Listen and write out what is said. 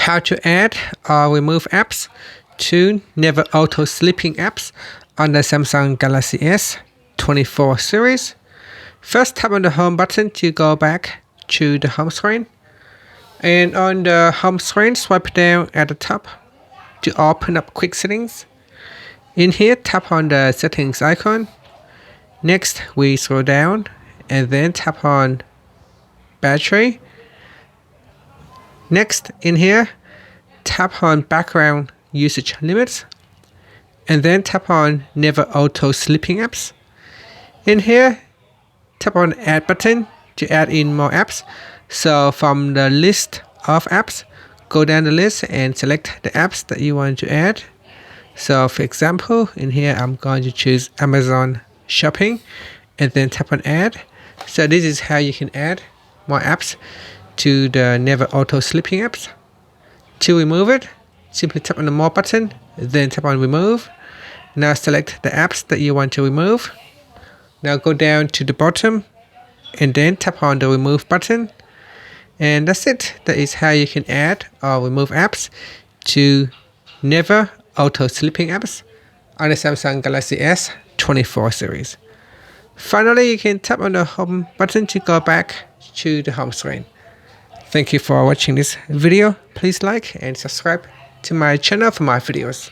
how to add or remove apps to never auto sleeping apps on the Samsung Galaxy S24 series. First, tap on the home button to go back to the home screen. And on the home screen, swipe down at the top to open up quick settings. In here, tap on the settings icon. Next, we scroll down and then tap on battery. Next, in here, tap on background usage limits. And then tap on never auto sleeping apps. In here, tap on add button to add in more apps. So from the list of apps, go down the list and select the apps that you want to add. So for example, in here, I'm going to choose Amazon Shopping and then tap on add. So this is how you can add more apps to the never auto sleeping apps. To remove it, simply tap on the more button, then tap on remove. Now select the apps that you want to remove. Now go down to the bottom and then tap on the remove button. And that's it. That is how you can add or remove apps to never auto sleeping apps on the Samsung Galaxy S24 series. Finally, you can tap on the home button to go back to the home screen. Thank you for watching this video. Please like and subscribe to my channel for more videos.